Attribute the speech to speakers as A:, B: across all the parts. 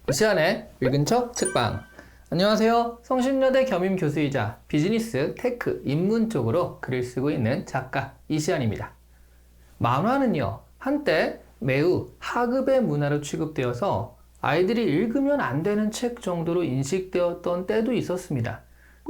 A: 이 시간에 읽은 척 책방. 안녕하세요. 성신여대 겸임 교수이자 비즈니스, 테크, 인문 쪽으로 글을 쓰고 있는 작가 이시안입니다. 만화는요, 한때 매우 하급의 문화로 취급되어서 아이들이 읽으면 안 되는 책 정도로 인식되었던 때도 있었습니다.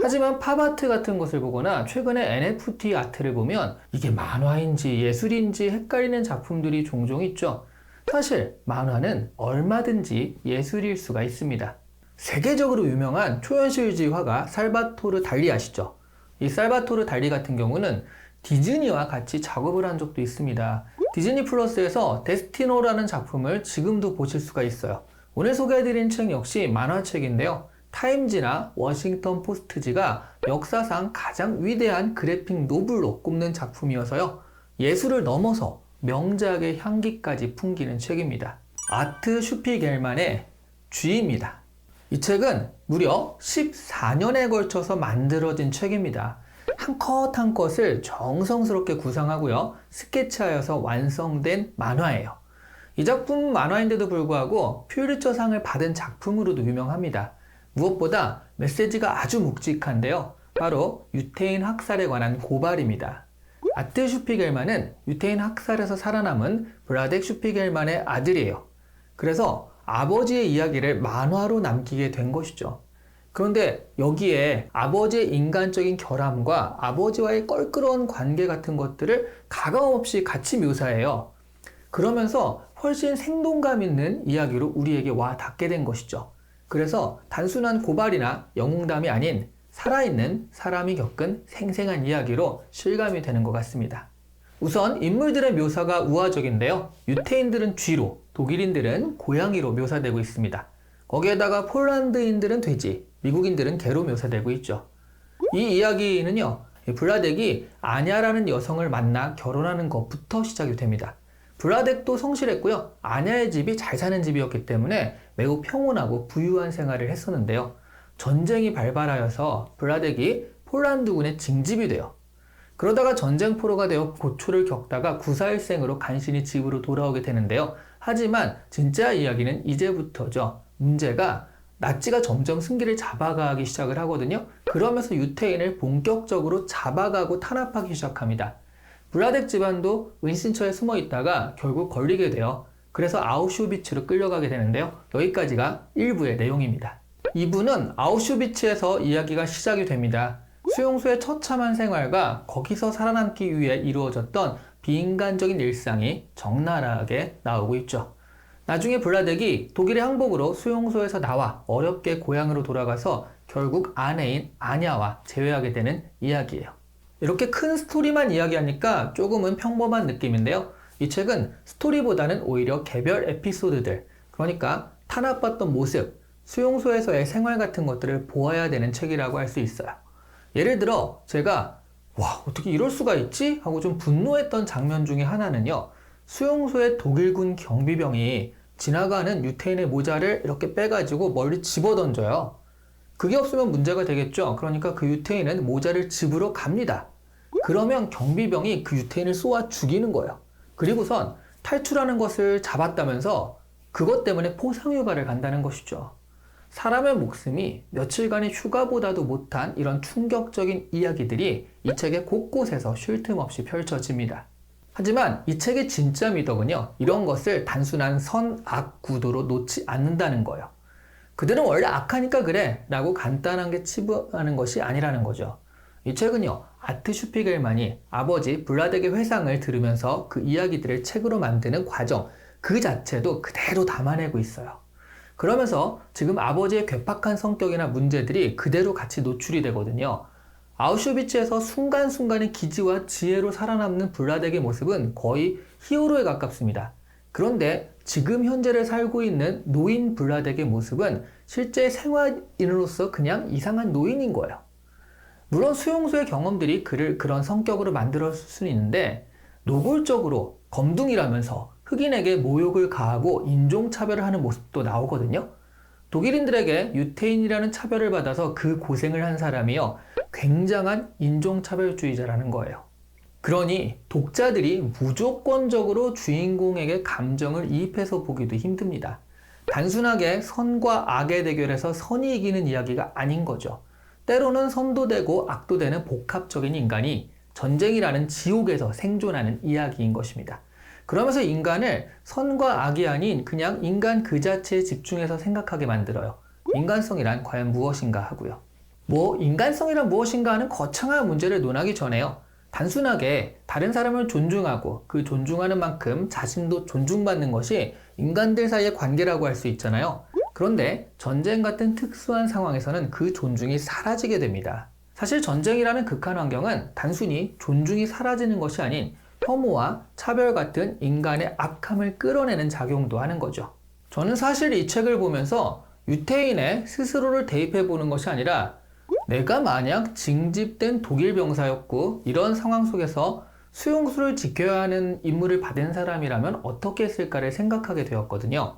A: 하지만 팝아트 같은 것을 보거나 최근에 NFT 아트를 보면 이게 만화인지 예술인지 헷갈리는 작품들이 종종 있죠. 사실 만화는 얼마든지 예술일 수가 있습니다. 세계적으로 유명한 초현실주의 화가 살바토르 달리 아시죠? 이 살바토르 달리 같은 경우는 디즈니와 같이 작업을 한 적도 있습니다. 디즈니 플러스에서 데스티노라는 작품을 지금도 보실 수가 있어요. 오늘 소개해드린 책 역시 만화책인데요. 타임지나 워싱턴 포스트지가 역사상 가장 위대한 그래픽 노블로 꼽는 작품이어서요. 예술을 넘어서 명작의 향기까지 풍기는 책입니다. 아트 슈피겔만의 쥐입니다. 이 책은 무려 14년에 걸쳐서 만들어진 책입니다. 한 컷 한 컷을 정성스럽게 구상하고요. 스케치하여서 완성된 만화예요. 이 작품은 만화인데도 불구하고 퓰리처상을 받은 작품으로도 유명합니다. 무엇보다 메시지가 아주 묵직한데요. 바로 유태인 학살에 관한 고발입니다. 아트 슈피겔만은 유태인 학살에서 살아남은 브라덱 슈피겔만의 아들이에요. 그래서 아버지의 이야기를 만화로 남기게 된 것이죠. 그런데 여기에 아버지의 인간적인 결함과 아버지와의 껄끄러운 관계 같은 것들을 가감없이 같이 묘사해요. 그러면서 훨씬 생동감 있는 이야기로 우리에게 와 닿게 된 것이죠. 그래서 단순한 고발이나 영웅담이 아닌 살아있는 사람이 겪은 생생한 이야기로 실감이 되는 것 같습니다. 우선 인물들의 묘사가 우화적인데요. 유태인들은 쥐로, 독일인들은 고양이로 묘사되고 있습니다. 거기에다가 폴란드인들은 돼지, 미국인들은 개로 묘사되고 있죠. 이 이야기는요, 블라덱이 아냐라는 여성을 만나 결혼하는 것부터 시작이 됩니다. 블라덱도 성실했고요. 아냐의 집이 잘 사는 집이었기 때문에 매우 평온하고 부유한 생활을 했었는데요. 전쟁이 발발하여서 블라덱이 폴란드군의 징집이 돼요. 그러다가 전쟁포로가 되어 고초를 겪다가 구사일생으로 간신히 집으로 돌아오게 되는데요. 하지만 진짜 이야기는 이제부터죠. 문제가 나치가 점점 승기를 잡아가기 시작을 하거든요. 그러면서 유태인을 본격적으로 잡아가고 탄압하기 시작합니다. 블라덱 집안도 은신처에 숨어 있다가 결국 걸리게 돼요. 그래서 아우슈비츠로 끌려가게 되는데요. 여기까지가 1부의 내용입니다. 2부는 아우슈비츠에서 이야기가 시작이 됩니다. 수용소의 처참한 생활과 거기서 살아남기 위해 이루어졌던 비인간적인 일상이 적나라하게 나오고 있죠. 나중에 블라덱이 독일의 항복으로 수용소에서 나와 어렵게 고향으로 돌아가서 결국 아내인 아냐와 재회하게 되는 이야기예요. 이렇게 큰 스토리만 이야기하니까 조금은 평범한 느낌인데요. 이 책은 스토리보다는 오히려 개별 에피소드들, 그러니까 탄압받던 모습, 수용소에서의 생활 같은 것들을 보아야 되는 책이라고 할 수 있어요. 예를 들어 제가 와, 어떻게 이럴 수가 있지? 하고 좀 분노했던 장면 중에 하나는요. 수용소의 독일군 경비병이 지나가는 유태인의 모자를 이렇게 빼가지고 멀리 집어던져요. 그게 없으면 문제가 되겠죠. 그러니까 그 유태인은 모자를 집으러 갑니다. 그러면 경비병이 그 유태인을 쏘아 죽이는 거예요. 그리고선 탈출하는 것을 잡았다면서 그것 때문에 포상휴가를 간다는 것이죠. 사람의 목숨이 며칠간의 휴가보다도 못한 이런 충격적인 이야기들이 이 책의 곳곳에서 쉴 틈 없이 펼쳐집니다. 하지만 이 책의 진짜 미덕은요, 이런 것을 단순한 선악 구도로 놓지 않는다는 거예요. 그들은 원래 악하니까 그래 라고 간단하게 치부하는 것이 아니라는 거죠. 이 책은요, 아트 슈피겔만이 아버지 블라덱의 회상을 들으면서 그 이야기들을 책으로 만드는 과정 그 자체도 그대로 담아내고 있어요. 그러면서 지금 아버지의 괴팍한 성격이나 문제들이 그대로 같이 노출이 되거든요. 아우슈비츠에서 순간순간의 기지와 지혜로 살아남는 블라덱의 모습은 거의 히어로에 가깝습니다. 그런데 지금 현재를 살고 있는 노인 블라덱의 모습은 실제 생활인으로서 그냥 이상한 노인인 거예요. 물론 수용소의 경험들이 그를 그런 성격으로 만들었을 수는 있는데 노골적으로 검둥이라면서 흑인에게 모욕을 가하고 인종차별을 하는 모습도 나오거든요. 독일인들에게 유태인이라는 차별을 받아서 그 고생을 한 사람이요, 굉장한 인종차별주의자라는 거예요. 그러니 독자들이 무조건적으로 주인공에게 감정을 이입해서 보기도 힘듭니다. 단순하게 선과 악의 대결에서 선이 이기는 이야기가 아닌 거죠. 때로는 선도 되고 악도 되는 복합적인 인간이 전쟁이라는 지옥에서 생존하는 이야기인 것입니다. 그러면서 인간을 선과 악이 아닌 그냥 인간 그 자체에 집중해서 생각하게 만들어요. 인간성이란 과연 무엇인가 하고요. 인간성이란 무엇인가 하는 거창한 문제를 논하기 전에요. 단순하게 다른 사람을 존중하고 그 존중하는 만큼 자신도 존중받는 것이 인간들 사이의 관계라고 할 수 있잖아요. 그런데 전쟁 같은 특수한 상황에서는 그 존중이 사라지게 됩니다. 사실 전쟁이라는 극한 환경은 단순히 존중이 사라지는 것이 아닌 혐오와 차별 같은 인간의 악함을 끌어내는 작용도 하는 거죠. 저는 사실 이 책을 보면서 유태인의 스스로를 대입해 보는 것이 아니라 내가 만약 징집된 독일 병사였고 이런 상황 속에서 수용소를 지켜야 하는 임무를 받은 사람이라면 어떻게 했을까를 생각하게 되었거든요.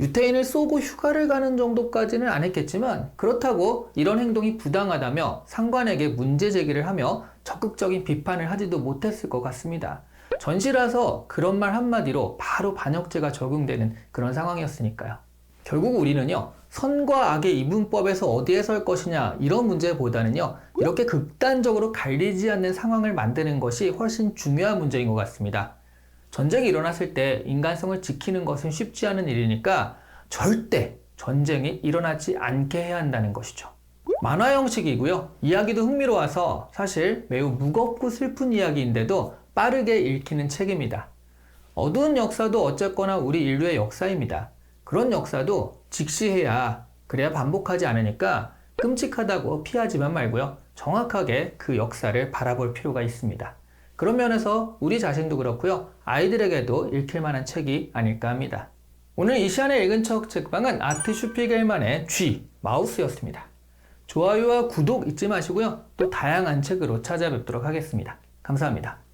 A: 유태인을 쏘고 휴가를 가는 정도까지는 안 했겠지만 그렇다고 이런 행동이 부당하다며 상관에게 문제 제기를 하며 적극적인 비판을 하지도 못했을 것 같습니다. 전시라서 그런 말 한마디로 바로 반역죄가 적용되는 그런 상황이었으니까요. 결국 우리는요, 선과 악의 이분법에서 어디에 설 것이냐 이런 문제보다는요, 이렇게 극단적으로 갈리지 않는 상황을 만드는 것이 훨씬 중요한 문제인 것 같습니다. 전쟁이 일어났을 때 인간성을 지키는 것은 쉽지 않은 일이니까 절대 전쟁이 일어나지 않게 해야 한다는 것이죠. 만화 형식이고요. 이야기도 흥미로워서 사실 매우 무겁고 슬픈 이야기인데도 빠르게 읽히는 책입니다. 어두운 역사도 어쨌거나 우리 인류의 역사입니다. 그런 역사도 직시해야 그래야 반복하지 않으니까 끔찍하다고 피하지만 말고요. 정확하게 그 역사를 바라볼 필요가 있습니다. 그런 면에서 우리 자신도 그렇고요. 아이들에게도 읽힐 만한 책이 아닐까 합니다. 오늘 이시안의 읽은 척 책방은 아트 슈피겔만의 G, 마우스였습니다. 좋아요와 구독 잊지 마시고요. 또 다양한 책으로 찾아뵙도록 하겠습니다. 감사합니다.